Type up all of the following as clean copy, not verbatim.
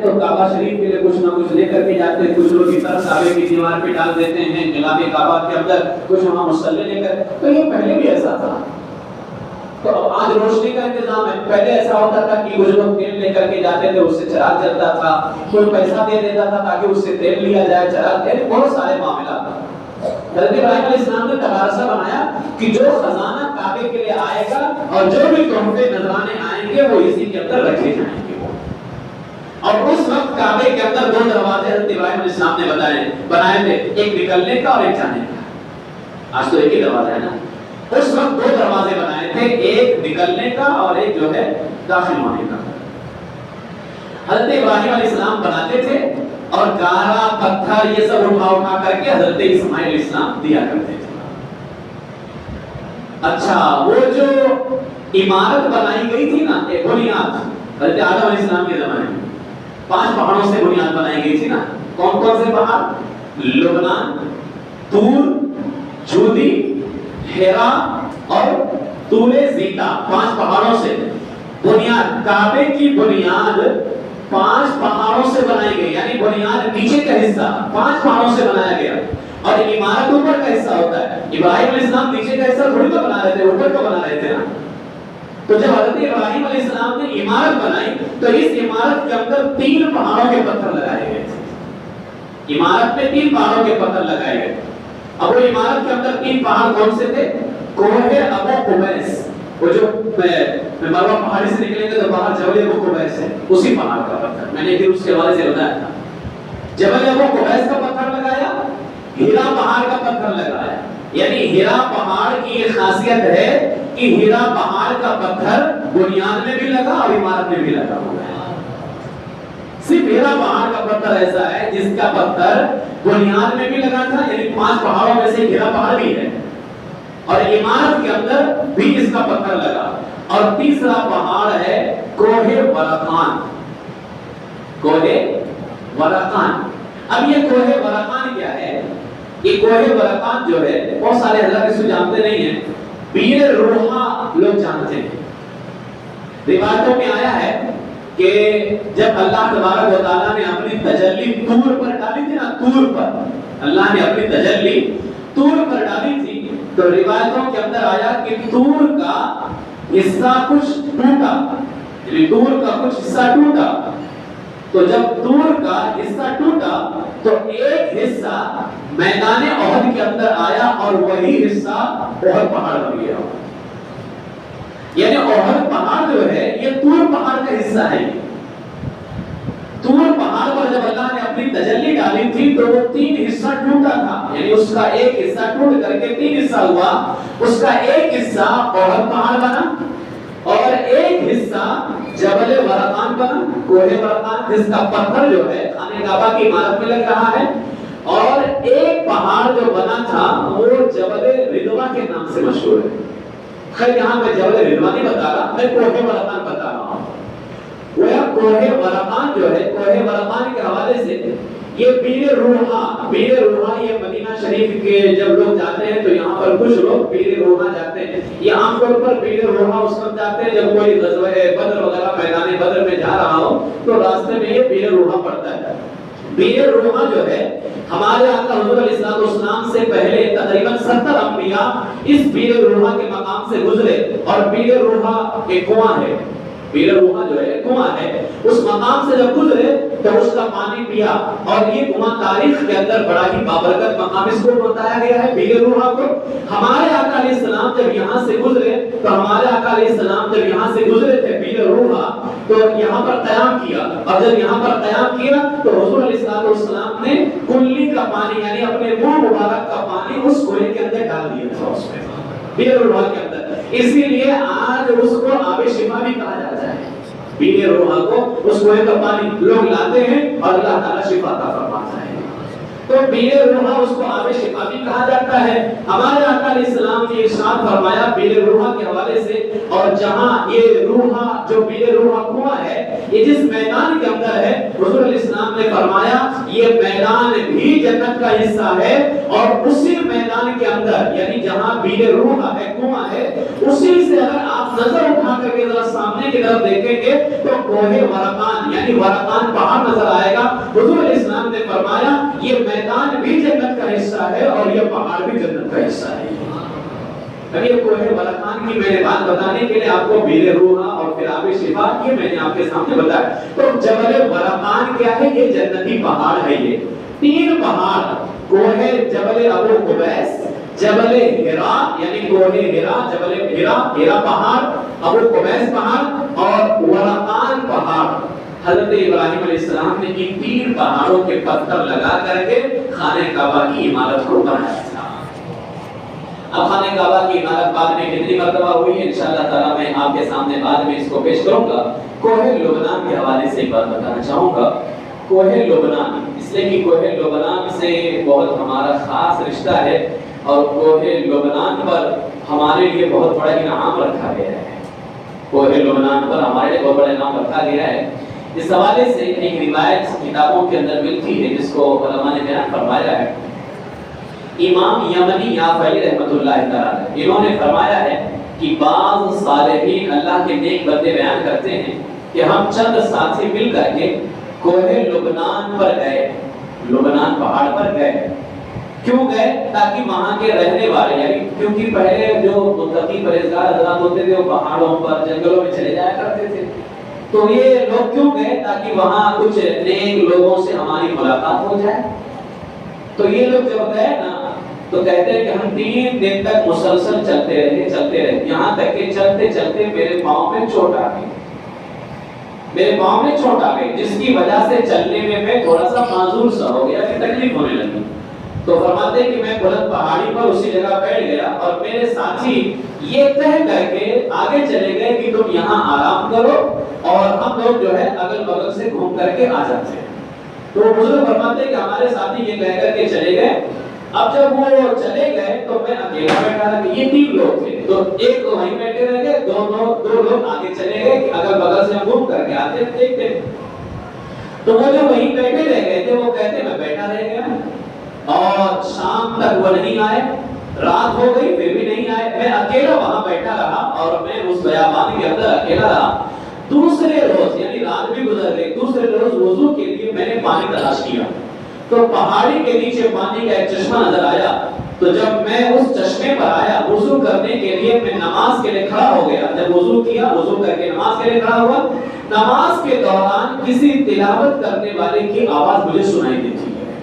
تو کعبہ شریف کے لیے کچھ نہ کچھ لے کر کے جاتے ہیں. کچھ لوگ ادھر کعبے کی دیوار پہ ڈال دیتے ہیں غلاف کعبہ کے اندر, کچھ وہاں مصلی لے کر. تو یہ پہلے بھی ایسا تھا. تو آج روشنی کا انتظام ہے. پہلے ایسا ہوتا تھا کہ کچھ لوگ تیل لے کر کے جاتے تھے, اس سے چراغ جلتا تھا, کوئی پیسہ دے دیتا تھا تاکہ اس سے تیل لیا جائے, چراغ تیل, بہت سارے معاملات تھے. حضرت ابراہیم علیہ السلام نے تبارسہ بنایا کہ جو خزانہ کعبے کے لیے آئے گا اور جو بھی تحفے نذرانے آئیں گے وہ اسی کے اندر رکھے جائیں گے. اور اس وقت کعبے کے اندر 2 دروازے حضرت ابراہیم علیہ السلام نے بنائے تھے, ایک نکلنے کا اور ایک جانے کا. آج تو ایک ہی دروازہ ہے نا. اس وقت 2 دروازے بنائے تھے, ایک نکلنے کا اور ایک جو ہے داخل ہونے کا. حضرت ابراہیم علیہ السلام بناتے تھے اور گارا پتھر یہ سب اٹھا کر کے حضرت اسماعیل علیہ السلام دیا کرتے تھے. اچھا, وہ جو عمارت بنائی گئی تھی نا, ایک بنیاد حضرت آدم علیہ السلام کے زمانے میں 5 پہاڑوں سے بنیاد بنائی گئی تھی نا. کون کون سے پہاڑ؟ لبنان, طور, جودی, ہیرا اور طور زیتا. 5 پہاڑوں سے بنیاد, کعبے کی بنیاد 5 پہاڑوں سے بنائی گئی. یعنی بنیاد نیچے کا حصہ 5 پہاڑوں سے بنایا گیا اور عمارت اوپر کا حصہ ہوتا ہے. ابراہیم علیہ السلام نیچے کا حصہ تھوڑی تو بنا رہے تھے, اوپر کو بنا رہے تھے نا. تو جب حضرت ابراہیم علیہ السلام نے عمارت بنائی تو اس عمارت کے اندر 3 پہاڑوں کے پتھر لگائے گئے تھے. عمارت میں 3 پہاڑوں کے پتھر لگائے گئے. اب وہ عمارت کے اندر 3 پہاڑ کون سے تھے؟ کوہ ابو قبیس, وہ جو مروہ پہاڑی سے نکلیں گے تو باہر جبل ابو قبیس ہے, اسی پہاڑ کا پتھر. میں نے ایک دن اس کے حوالے سے بتایا تھا. جبل ابو قبیس کا پتھر لگایا, ہیرا پہاڑ کا پتھر لگایا. یعنی ہیرا پہاڑ کی یہ خاصیت ہے کہ ہیرا پہاڑ کا پتھر بنیاد میں بھی لگا اور عمارت میں بھی لگا ہوا ہے. صرف ہیرا پہاڑ کا پتھر ایسا ہے جس کا پتھر بنیاد میں بھی لگا تھا, یعنی 5 پہاڑوں میں سے ہیرا پہاڑ بھی ہے اور عمارت کے اندر بھی اس کا پتھر لگا. اور تیسرا پہاڑ ہے کوہ ورقان. کوہ ورقان. اب یہ کوہ ورقان کیا ہے؟ یہ کوہ ورقان جو ہے بہت سارے حضرات اس کو جانتے نہیں ہیں. بیر روحا لوگ جانتے ہیں. روایتوں میں آیا ہے کہ جب اللہ تبارک و تعالیٰ نے اپنی تجلی طور پر ڈالی تھی نا, طور پر اللہ نے اپنی تجلی طور پر ڈالی تھی, تو روایتوں کے اندر آیا کہ طور کا حصہ کچھ ٹوٹا, یعنی طور کا کچھ حصہ ٹوٹا. تو جب طور کا حصہ ٹوٹا تو ایک حصہ میدان احد کے اندر آیا اور وہی حصہ احد پہاڑ بن گیا. یعنی احد پہاڑ جو ہے یہ طور پہاڑ کا حصہ ہے. طور پہاڑ پر جب اللہ نے اپنی تجلی ڈالی تھی تو وہ 3 حصہ ٹوٹا تھا, یعنی اس کا ایک حصہ ٹوٹ کر کے 3 حصہ ہوا. اس کا ایک حصہ احد پہاڑ بنا اور ایک حصہ جبل ورقان بنا, کوہ ورقان, جس کا پتھر جو ہے خانہ کعبہ کی عمارت میں لگ رہا ہے. اور ایک پہاڑ جو بنا تھا وہ جبل رضوہ کے نام سے مشہور ہے. خیر یہاں میں جبل رضوہ نہیں بتا رہا, میں کوہ ورقان بتا رہا ہوں. وہ کوہ ورقان جو ہے, کوہ ورقان کے حوالے سے یہ بیر روحا, بیر روحا یہ مدینہ شریف کے جب لوگ جاتے ہیں تو یہاں پر کچھ لوگ بیر روحا جاتے ہیں. یہ عام طور پر بیر روحا اس وقت جاتے ہیں جب کوئی غزوہ بدر وغیرہ میدان بدر میں جا رہا ہو تو راستے میں یہ بیر روحا پڑتا ہے. بیر روحا جو ہے ہمارے آقا حضور علیہ السلام سے پہلے تقریباً 70 انبیاء اس بیر روحا کے مقام سے گزرے اور بیر روحا ایک کنواں ہے. بیر روحا جو ہے کنواں ہے, اس مقام سے جب گزرے تو اس کا پانی پیا اور یہ کنواں تاریخ کے اندر بڑا ہی بابرکت مقام اس کو بتایا گیا ہے بیر روحا کو. ہمارے آقا علیہ السلام جب یہاں سے گزرے تو ہمارے آقا علیہ السلام جب یہاں سے گزرے تھے بیر روحا تو یہاں پر قیام کیا, اور جب یہاں پر قیام کیا تو حضور علیہ السلام نے کلی کا پانی یعنی اپنے منہ مبارک کا پانی اس کنویں کے اندر ڈال دیا تھا, اس میں بیر روحا کے اندر. اسی لیے آج اس کو آب شفا بھی کہا جاتا ہے. بیر روحا کو اس کنویں کا پانی لوگ لاتے ہیں اور اللہ تعالیٰ شفا عطا فرماتا ہے. تو بیر روحا اس کو آب شفا بھی کہا جاتا ہے. ہمارے آقا علیہ السلام نے ارشاد فرمایا بیر روحا کے حوالے سے, اور جہاں یہ روحا جو بیر روحا کنواں ہے یہ جس میدان کے اندر ہے حضور علیہ السلام نے فرمایا یہ میدان بھی جنت کا حصہ ہے، اور اسی میدان کے اندر یعنی جہاں بیر روح ہے، کنواں ہے، اسی سے اگر آپ نظر اٹھا کر کے ذرا سامنے کی طرف دیکھیں گے تو کوہ ورقان یعنی ورقان پہاڑ نظر آئے گا۔ حضور اسلام نے فرمایا یہ میدان بھی جنت کا حصہ ہے اور یہ پہاڑ بھی جنت کا حصہ ہے۔ اب یہ کوہ ورقان کی میں نے بات بتانے کے لیے آپ کو بیر روح اور پھر آب شفا یہ میں نے آپ کے سامنے بتایا۔ تو جبل ورقان کیا ہے؟ یہ جنتی پہاڑ ہے۔ یہ 3 پہاڑ، کوہ جبل ابو قبیس، جبل ہرا یعنی کوہ ہرا، جبل ہرا، ہرا پہاڑ، ابو قبیس پہاڑ اور ورقان پہاڑ۔ حضرت ابراہیم علیہ السلام نے ان 3 پہاڑوں کے پتھر لگا کر کے خانہ کعبہ کی عمارت کو بنایا تھا۔ اب خانہ کعبہ کی عمارت بعد میں کتنی مرتبہ ہوئی ہے انشاءاللہ تعالیٰ میں آپ کے سامنے بعد میں اس کو پیش کروں گا۔ کوہ لبنان کے حوالے سے ایک بات بتانا چاہوں گا۔ کوہ لبنان اس لیے کہ کوہ لبنان سے بہت ہمارا خاص رشتہ ہے، اور کوہ لبنان پر ہمارے لیے بہت بڑا انعام رکھا گیا ہے۔ کوہ لبنان پر ہمارے لیے بہت بڑا انعام رکھا گیا ہے۔ اس حوالے سے ایک روایت کتابوں کے اندر ملتی ہے جس کو علماء نے بیان فرمایا ہے۔ امام یمنی یافعی رحمۃ اللہ تعالی انہوں نے فرمایا ہے کہ بعض صالحین اللہ کے نیک بندے بیان کرتے ہیں کہ ہم چند ساتھی مل کر کے کوہ لبنان پر گئے، لبنان پہاڑ پر گئے۔ کیوں گئے؟ تاکہ وہاں کے رہنے والے یعنی کیونکہ پہلے جو متقی پرہیزگار حضرات ہوتے تھے وہ پہاڑوں پر جنگلوں میں چلے جایا کرتے تھے، تو یہ لوگ کیوں گئے؟ تاکہ وہاں کچھ نیک لوگوں سے ہماری ملاقات ہو جائے۔ تو یہ لوگ جب گئے نا تو کہتے ہیں کہ ہم 3 دن تک مسلسل چلتے رہے، یہاں تک کہ چلتے چلتے میرے پاؤں میں چوٹ آ گئی، میرے پاؤں میں چوٹ آ گئی، جس کی وجہ سے چلنے میں تھوڑا سا معذور سا ہو گیا، کہ تکلیف ہونے لگی۔ تو فرماتے ہیں کہ میں بلند پہاڑی پر اسی جگہ بیٹھ گیا، اور میرے ساتھی یہ طے کر کے آگے چلے گئے کہ تم یہاں آرام کرو اور ہم لوگ جو ہے اگل بغل سے گھوم کر کے آ جاتے ہیں۔ تو بزرگ فرماتے ہیں کہ ہمارے ساتھی یہ کہہ کر کے چلے گئے۔ اب جب وہ چلے گئے تو میں اکیلا بیٹھا تھا، کہ یہ 3 لوگ تھے، تو ایک تو وہیں بیٹھے رہ گئے، دو لوگ آگے چلے گئے کہ اگل بغل سے ہم گھوم کر کے آتے دیکھتے۔ تو وہ جو وہیں بیٹھے رہ گئے تھے وہ کہتے میں بیٹھا رہ گیا، اور شام تک وہ نہیں آئے، رات ہو گئی پھر بھی نہیں آئے، میں اکیلا وہاں بیٹھا رہا اور میں اس بیابان کے اندر اکیلا رہا۔ دوسرے روز یعنی رات بھی گزر گئی، دوسرے روز وضو کے لیے میں نے پانی تلاش کیا، تو پہاڑی کے نیچے پانی کا ایک چشمہ نظر آیا۔ تو جب میں اس چشمے پر آیا وضو کرنے کے لیے، میں نماز کے لیے کھڑا ہو گیا۔ جب وضو کیا، وضو کر کے نماز کے لیے کھڑا ہوا، نماز کے دوران کسی تلاوت کرنے والے کی آواز مجھے سنائی دیتی ہے،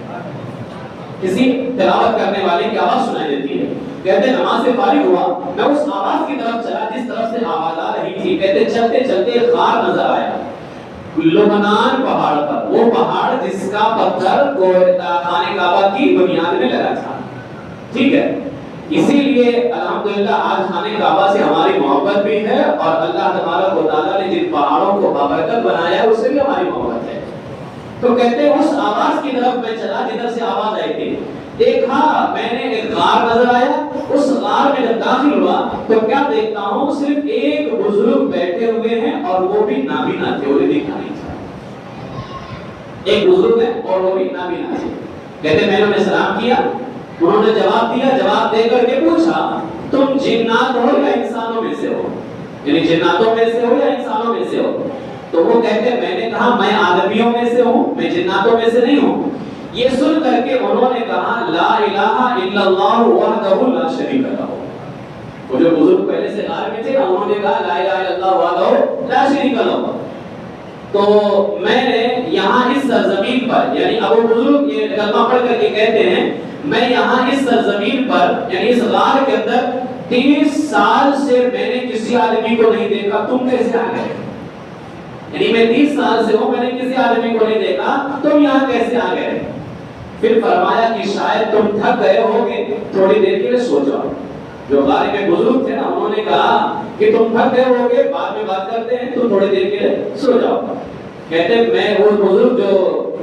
کسی تلاوت کرنے والے کی آواز سنائی دیتی ہے۔ کہتے نماز سے فارغ ہوا، میں اس آواز کی طرف چلا جس طرف سے آواز آ رہی تھی۔ کہتے چلتے چلتے غار نظر آیا لبنان پہاڑ پر، وہ پہاڑ جس کا پتھر خانہ کعبہ کی بنیاد میں لگا تھا۔ ٹھیک ہے، اسی لیے الحمدللہ آج خانہ کعبہ سے ہماری محبت بھی ہے، اور اللہ تبارک و تعالیٰ نے جن پہاڑوں کو بابرکت بنایا ہے اس سے بھی ہماری محبت ہے۔ تو کہتے ہیں اس آواز کی طرف میں چلا جدھر سے آواز آئی تھی، دیکھا میں نے ایک غار نظر آیا۔ اس غار میں جب داخل ہوا تو کیا دیکھتا ہوں، صرف ایک بزرگ بیٹھے ہوئے ہیں، اور وہ بھی نابینا تھے، انہیں دیکھا نہیں تھا۔ ایک بزرگ ہے اور وہ بھی نابینا تھے۔ کہتے میں نے انہیں سلام کیا، انہوں نے جواب دیا، جواب دے کر کے پوچھا تم جنات ہو یا انسانوں میں سے ہو، یعنی جناتوں میں سے ہو یا انسانوں میں سے ہو؟ تو وہ کہتے میں نے کہا میں آدمیوں میں سے ہوں، میں جناتوں میں سے نہیں ہوں۔ یہ سن کر کے انہوں نے کہا لا الہ الا اللہ وحدہ لا شریک لہ۔ وہ جو بزرگ پہلے سے غار میں تھے نا، انہوں نے کہا لا الہ الا اللہ وحدہ لا شریک لہ۔ تو میں نے یہاں اس سرزمین پر، یعنی اب وہ بزرگ یہ کلمہ پڑھ کر کے کہتے ہیں میں یہاں اس سرزمین پر یعنی اس غار کے اندر 30 سال سے میں نے کسی آدمی کو نہیں دیکھا، تم کیسے آ گئے؟ یعنی میں 30 سال سے ہوں، میں نے کسی آدمی کو نہیں دیکھا، تم یہاں کیسے آ گئے؟ پھر فرمایا کہ شاید تم تھک گئے ہوگے، تھوڑی دیر کے لیے سو جاؤ۔ جو غار میں بزرگ تھے نا، انہوں نے کہا کہ تم تھک گئے ہوگے، بعد میں بات کرتے ہیں، تم تھوڑی دیر کے لیے سو جاؤ۔ کہتے میں وہ بزرگ جو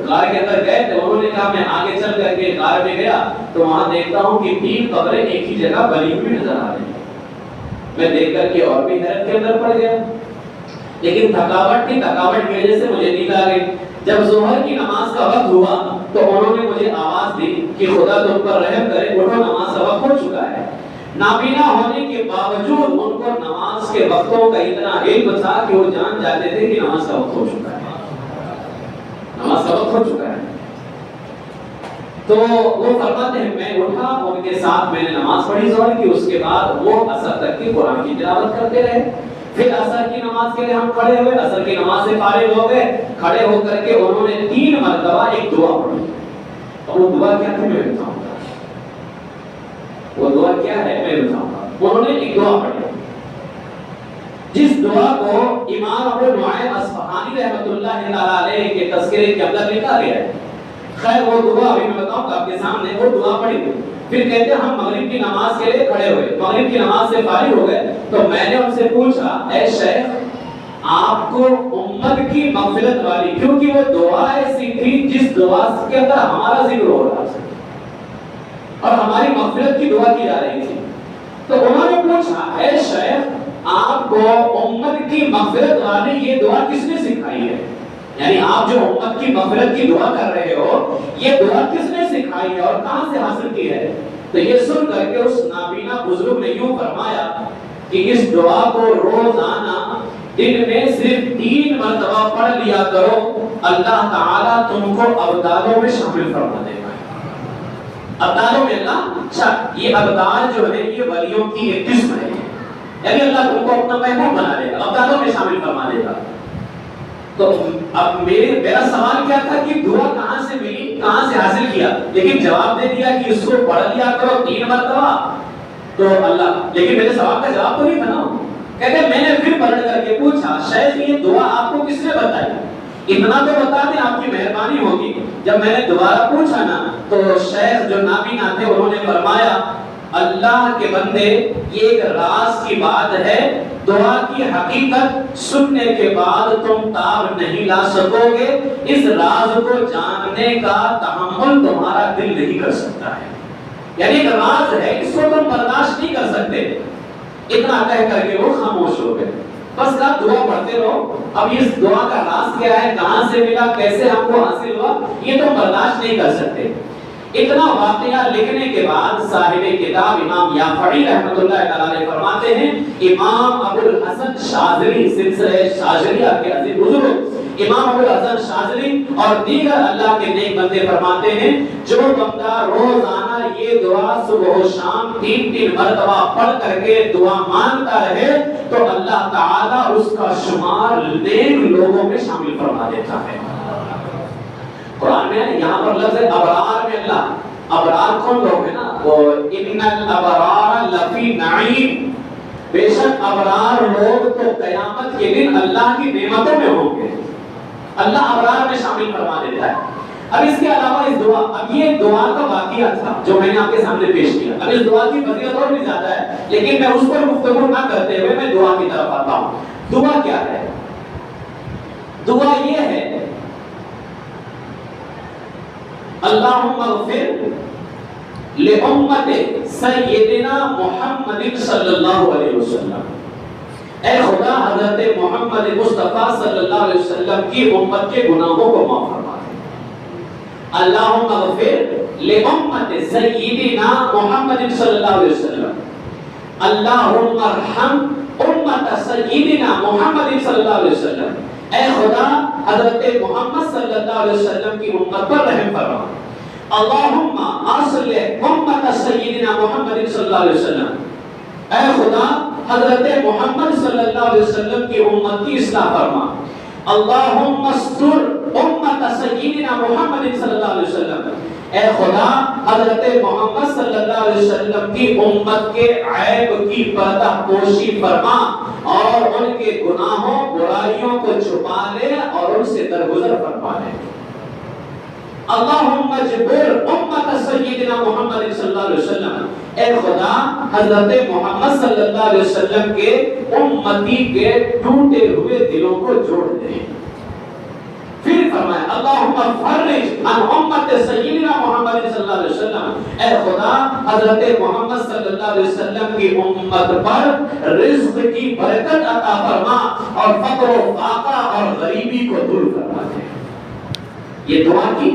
غار کے اندر گئے تھے، انہوں نے کہا میں آگے چل کر کے غار میں گیا تو وہاں دیکھتا ہوں کہ 3 قبریں ایک ہی جگہ بنی ہوئی نظر آ رہی ہیں۔ میں دیکھ کر کے اور بھی حیرت کے اندر پڑ گیا، لیکن تھکاوٹ کی وجہ سے مجھے نیند آ گئی۔ جب ظہر کی نماز کا وقت ہوا تو انہوں نے مجھے آواز دی کہ خدا تم پر رحم کرے، اٹھو نماز کا وقت ہو چکا ہے۔ نابینا ہونے کے باوجود ان کو نماز کے وقتوں کا اتنا علم تھا کہ وہ جان جاتے تھے کہ نماز کا وقت ہو چکا ہے، نماز کا وقت ہو چکا ہے۔ تو وہ فرماتے ہیں میں اٹھا، ان کے ساتھ میں نے نماز پڑھی ظہر کی، اس کے بعد وہ عصر تک کی قرآن کی تلاوت کرتے رہے۔ پھر عصر کی نماز کے لیے ہم کھڑے ہوئے، عصر کی نماز سے فارغ ہو گئے، کھڑے ہو کر کے انہوں نے 3 مرتبہ ایک دعا پڑھی۔ اور وہ دعا کیا تھی میں بتاؤں گا، وہ دعا کیا ہے میں بتاؤں گا۔ انہوں نے ایک دعا پڑھی جس دعا کو امام ابو نعیم اصفہانی رحمۃ اللہ تعالی علیہ کے تذکرے کے اندر لکھا گیا ہے۔ خیر وہ دعا ابھی میں بتاؤں گا آپ کے سامنے، وہ دعا پڑھی گئی۔ پھر کہتے ہیں ہم مغرب کی نماز کے لیے کھڑے ہوئے، مغرب کی نماز سے فارغ ہو گئے تو میں نے ان سے پوچھا اے شیخ آپ کو امت کی مغفرت والی، کیونکہ وہ دعا ایسی تھی جس دعا کے اندر ہمارا ذکر ہو رہا تھا اور ہماری مغفرت کی دعا کی جا رہی تھی، تو انہوں نے پوچھا اے شیخ آپ کو امت کی مغفرت والی یہ دعا کس نے سکھائی ہے؟ یعنی آپ جو امت کی مغفرت کی دعا کر رہے ہو یہ دعا کس نے سکھائی ہے اور کہاں سے حاصل کی ہے؟ تو یہ سن کر کے اس نابینا بزرگ نے یوں فرمایا کہ اس دعا کو روزانہ دن میں صرف 3 مرتبہ پڑھ لیا کرو، اللہ تعالیٰ تم کو ابدالوں میں شامل فرما دے گا۔ ابدالوں میں اللہ، یہ ابدال جو ہے یہ ولیوں کی ایک قسم ہے، یعنی اللہ تم کو اپنا محبوب بنا دے گا، ابدالوں میں شامل فرما دے گا۔ تو اب میرا سوال کیا تھا کہ دعا کہاں سے ملی، کہاں سے حاصل کیا، لیکن جواب دے دیا کہ اس کو پڑھ لیا کرو 3 مرتبہ تو اللہ، لیکن میرے سوال کا جواب تو نہیں تھا نا۔ کہتے ہیں میں نے پھر پلٹ کر کے پوچھا شیخ یہ دعا آپ کو کس نے بتائی؟ اتنا تو بتا دیں آپ کی مہربانی ہوگی۔ جب میں نے دوبارہ پوچھا نا تو شیخ جو نابینا تھے انہوں نے فرمایا اللہ کے بندے یہ ایک راز کی بات ہے، دعا کی حقیقت سننے کے بعد تم تاب نہیں لا سکو گے، اس راز کو جاننے کا تحمل تمہارا دل نہیں کر سکتا ہے، یعنی ایک راز ہے اس کو تم برداشت نہیں کر سکتے۔ اتنا کہہ کر کے وہ خاموش ہو گئے، بس کہا دعا پڑھتے رہو، اب اس دعا کا راز کیا ہے، کہاں سے ملا، کیسے ہم کو حاصل ہوا، یہ تم برداشت نہیں کر سکتے۔ اتنا واقعہ لکھنے کے بعد صاحب کتاب امام یافعی رحمۃ اللہ تعالی علیہ فرماتے ہیں امام ابو الحسن شاذلی سلسلہ شاذلیہ کے عظیم بزرگ امام ابو الحسن شاذلی اور دیگر اللہ کے نیک بندے فرماتے ہیں جو بندہ روزانہ یہ دعا صبح و شام 3 مرتبہ پڑھ کر کے دعا مانگتا رہے تو اللہ تعالیٰ اس کا شمار نیک لوگوں میں شامل فرما دیتا ہے۔ قرآن میں یہاں پر لفظ ابرار میں اللہ، ابرار کون لوگ ہیں نا، وہ ان الابرار لفی نعیم، بے شک ابرار لوگ تو قیامت کے دن اللہ کی نعمتوں میں ہوں گے، اللہ ابرار میں شامل فرما دیتا ہے۔ اب اس کے علاوہ اس دعا، اب یہ دعا کا واقعہ تھا جو میں نے آپ کے سامنے پیش کیا، اب اس دعا کی فضیلت اور بھی زیادہ ہے لیکن میں اس پر گفتگو نہ کرتے ہوئے میں دعا کی طرف آتا ہوں۔ دعا کیا ہے؟ دعا یہ ہے اللہم اغفر لأمت سیدنا محمد صلی اللہ علیہ وسلم، اے خدا حضرت محمد مصطفیٰ صلی اللہ علیہ وسلم کی امت کے گناہوں کو معاف فرما دے۔ اللہم اغفر لأمت سیدنا محمد صلی اللہ علیہ وسلم، اللہم ارحم امت سیدنا محمد صلی اللہ علیہ وسلم، اے خدا حضرت محمد صلی اللہ علیہ وسلم کی امت پر رحم فرما۔ اللہم اصلح امت سیدنا محمد صلی اللہ علیہ وسلم، اے خدا حضرت محمد صلی اللہ علیہ وسلم کی امت کی اصلاح فرما۔ اللہم استر امت سیدنا محمد صلی اللہ علیہ وسلم، اے خدا حضرت محمد صلی اللہ علیہ وسلم کی امت کے عیب کی پردہ پوشی فرما اور ان کے گناہوں برائیوں کو چھپا لے اور ان سے درگزر فرما لے۔ اللہم اجبر امت سیدنا محمد صلی اللہ علیہ وسلم، اے خدا حضرت محمد صلی اللہ علیہ وسلم کے امتی کے ٹوٹے ہوئے دلوں کو جوڑ دے۔ پھر فرمایا اللہم فرج عن امت سیدنا محمد صلی اللہ علیہ وسلم، اے خدا حضرت محمد صلی اللہ علیہ وسلم کی امت پر رزق کی برکت عطا فرما اور فقر و فاقہ اور غریبی کو دور فرما دے۔ یہ دعا کی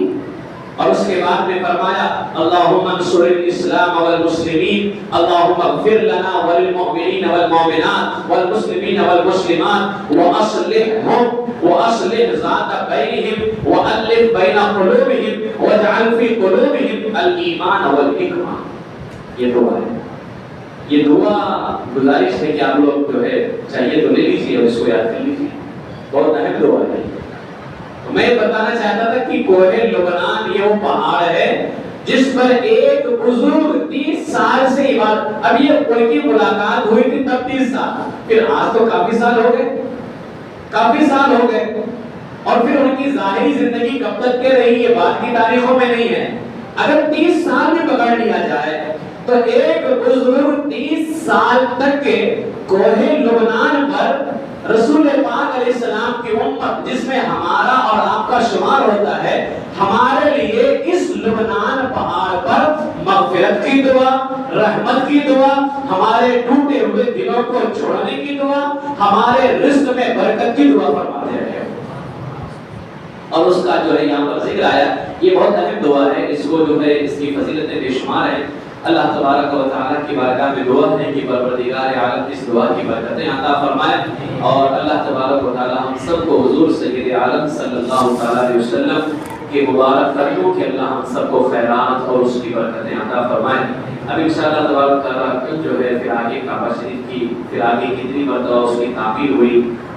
اور اس کے بعد میں فرمایا اللہم انصر الاسلام والمسلمین اللہم اغفر لنا وللمؤمنین والمؤمنات والمسلمین والمسلمات واصلح ذات بینہم والف بین قلوبہم واجعل فی قلوبہم الایمان والحکمہ. یہ دعا ہے. یہ دعا گزارش ہے کہ آپ لوگ جو ہے چاہیے تو لے لیجیے اور اس کو یاد کر لیجیے. بہت اہم دعا ہے. میں بتانا چاہتا تھا کہ کوہ لبنان یہ وہ پہاڑ ہے جس پر ایک بزرگ 30 سال سے عبادت. اب یہ ان کی ملاقات ہوئی تھی تب 30 سال, پھر آج تو کافی سال ہو گئے, کافی سال ہو گئے, اور پھر ان کی ظاہری زندگی کب تک کے رہی یہ بات کی تاریخوں میں نہیں ہے. اگر 30 سال میں پکڑ لیا جائے تو ایک بزرگ 30 سال تک کے کوہ لبنان پر رسول پاک علیہ السلام کی امت جس میں ہمارا اور آپ کا شمار ہوتا ہے, ہمارے لیے اس لبنان پہاڑ پر مغفرت کی دعا, رحمت کی دعا, ہمارے ٹوٹے ہوئے دلوں کو چھوڑنے کی دعا, ہمارے رزق میں برکت کی دعا فرماتے ہیں. اور اس کا جو ہے یہاں پر ذکر آیا, یہ بہت اہم دعا ہے. اس کو جو ہے اس کی فضیلتیں بے شمار ہیں. اللہ تبارک و تعالیٰ کی بارگاہ میں دعا ہے کہ پروردگار عالم اس دعا کی برکتیں عطا فرمائے, اور اللہ تبارک و تعالیٰ ہم سب کو حضور سید عالم صلی اللہ تعالیٰ علیہ وسلم کے مبارک قدموں کہ اللہ ہم سب کو خیرات اور اس کی برکتیں عطا فرمائے. اب انشاءاللہ تبارک و تعالیٰ جو ہے پھر آگے کعبہ شریف کی پھر آگے کتنی مرتبہ اس کی تعمیر ہوئی